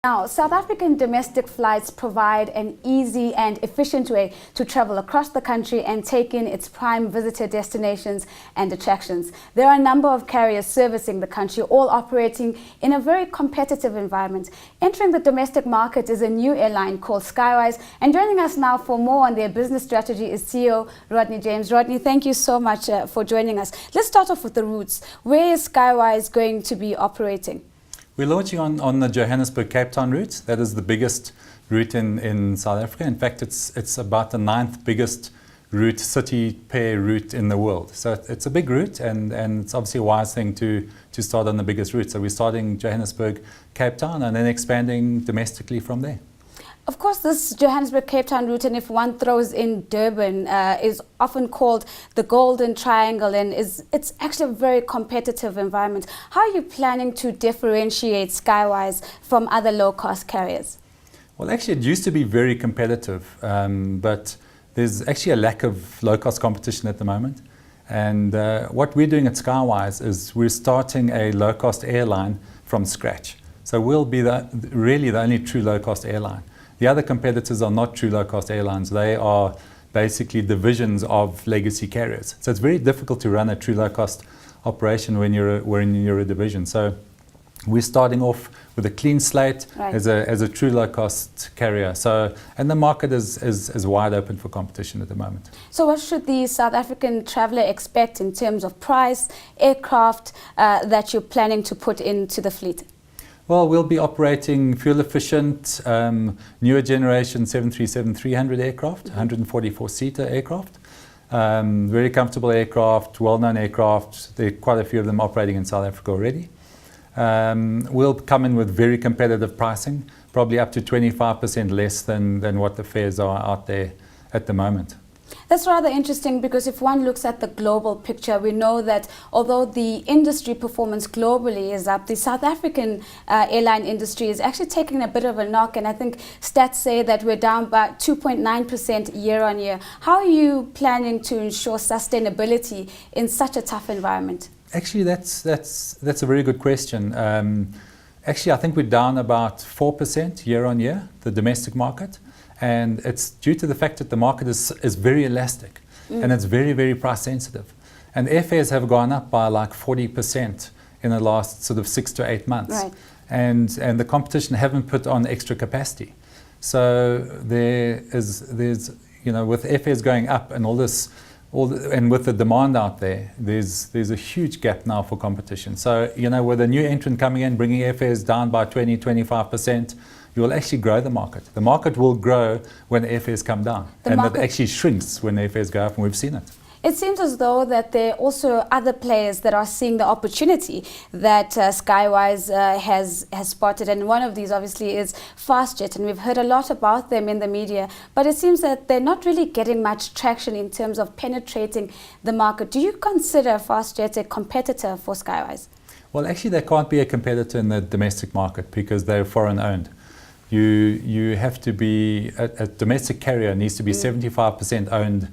Now, South African domestic flights provide an easy and efficient way to travel across the country and take in its prime visitor destinations and attractions. There are a number of carriers servicing the country, all operating in a very competitive environment. Entering the domestic market is a new airline called Skywise, and joining us now for more on their business strategy is CEO Rodney James. Rodney, thank you so much for joining us. Let's start off with the routes. Where is Skywise going to be operating? We're launching on the Johannesburg-Cape Town route. That is the biggest route in South Africa. In fact, it's about the 9th biggest route, city pair route in the world. So it's a big route, and it's obviously a wise thing to start on the biggest route. So we're starting Johannesburg-Cape Town and then expanding domestically from there. Of course, this Johannesburg-Cape Town route, and if one throws in Durban, is often called the Golden Triangle, and it's actually a very competitive environment. How are you planning to differentiate Skywise from other low-cost carriers? Well, actually, it used to be very competitive, but there's actually a lack of low-cost competition at the moment. And what we're doing at Skywise is we're starting a low-cost airline from scratch. So we'll be really the only true low-cost airline. The other competitors are not true low-cost airlines. They are basically divisions of legacy carriers. So it's very difficult to run a true low-cost operation when you're a division. So we're starting off with a clean slate, right, as a true low-cost carrier. So, and the market is wide open for competition at the moment. So what should the South African traveller expect in terms of price, aircraft that you're planning to put into the fleet? Well, we'll be operating fuel-efficient, newer generation 737-300 aircraft, 144-seater aircraft. Very comfortable aircraft, well-known aircraft. There are quite a few of them operating in South Africa already. We'll come in with very competitive pricing, probably up to 25% less than what the fares are out there at the moment. That's rather interesting, because if one looks at the global picture, we know that although the industry performance globally is up, the South African airline industry is actually taking a bit of a knock, and I think stats say that we're down by 2.9% year on year. How are you planning to ensure sustainability in such a tough environment? Actually, that's a very good question. Actually, I think we're down about 4% year on year, the domestic market. And it's due to the fact that the market is very elastic, and it's very, very price sensitive. And airfares have gone up by like 40% in the last sort of 6 to 8 months. Right. And the competition haven't put on extra capacity. So there's with airfares going up and and with the demand out there, there's a huge gap now for competition. So, with a new entrant coming in, bringing airfares down by 20-25%, you will actually grow the market. The market will grow when airfares come down, and it actually shrinks when airfares go up, and we've seen it. It seems as though that there are also other players that are seeing the opportunity that Skywise has spotted, and one of these obviously is FastJet, and we've heard a lot about them in the media, but it seems that they're not really getting much traction in terms of penetrating the market. Do you consider FastJet a competitor for Skywise? Well, actually, they can't be a competitor in the domestic market because they're foreign owned. You have to be, a domestic carrier needs to be 75% owned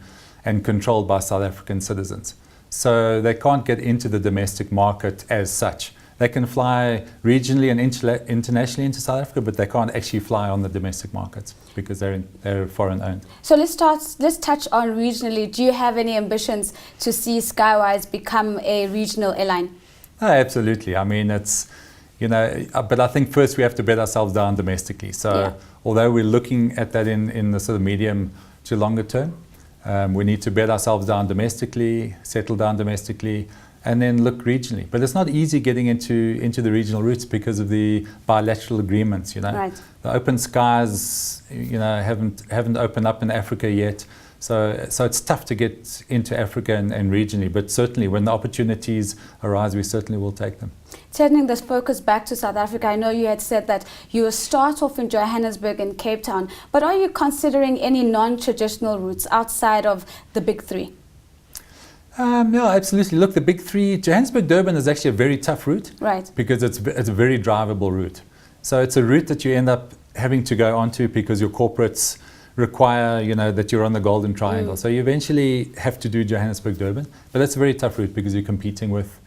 and controlled by South African citizens. So they can't get into the domestic market as such. They can fly regionally and internationally into South Africa, but they can't actually fly on the domestic markets because they're foreign owned. So let's touch on regionally. Do you have any ambitions to see Skywise become a regional airline? Oh, absolutely. I mean, it's, but I think first we have to bed ourselves down domestically. So although we're looking at that in the sort of medium to longer term, we need to bed ourselves down domestically, settle down domestically, and then look regionally. But it's not easy getting into the regional routes because of the bilateral agreements. Right. The open skies, haven't opened up in Africa yet. So it's tough to get into Africa and regionally, but certainly when the opportunities arise, we certainly will take them. Turning this focus back to South Africa, I know you had said that you will start off in Johannesburg and Cape Town, but are you considering any non-traditional routes outside of the big three? Yeah, absolutely. Look, the big three, Johannesburg-Durban is actually a very tough route. Right. Because it's a very drivable route. So it's a route that you end up having to go onto because your corporates require, that you're on the Golden Triangle. So you eventually have to do Johannesburg-Durban, but that's a very tough route because you're competing with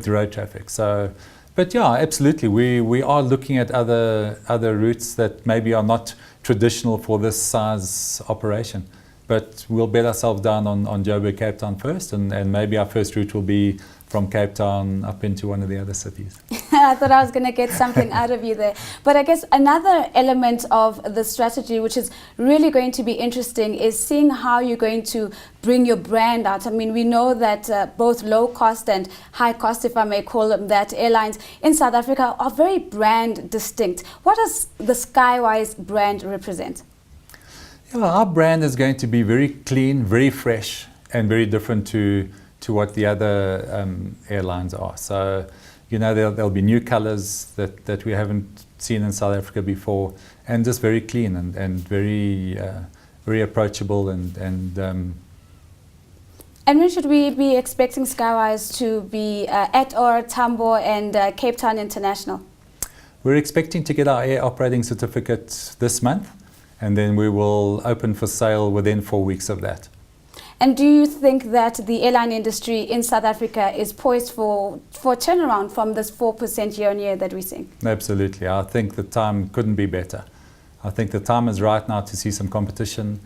road traffic. So But yeah, absolutely. We are looking at other routes that maybe are not traditional for this size operation. But we'll bet ourselves down on Joburg, Cape Town first, and maybe our first route will be from Cape Town up into one of the other cities. I thought I was going to get something out of you there. But I guess another element of the strategy, which is really going to be interesting, is seeing how you're going to bring your brand out. I mean, we know that both low cost and high cost, if I may call them that, airlines in South Africa are very brand distinct. What does the Skywise brand represent? Yeah, our brand is going to be very clean, very fresh, and very different to what the other airlines are. So, you know, there'll be new colors that we haven't seen in South Africa before, and just very clean and very approachable and when should we be expecting Skywise to be at or Tambo and Cape Town International? We're expecting to get our air operating certificate this month, and then we will open for sale within 4 weeks of that. And do you think that the airline industry in South Africa is poised for a turnaround from this 4% year-on-year that we're seeing? Absolutely. I think the time couldn't be better. I think the time is right now to see some competition.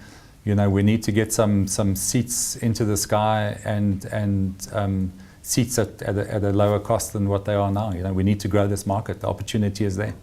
You know, we need to get some seats into the sky and seats at a lower cost than what they are now. You know, we need to grow this market. The opportunity is there.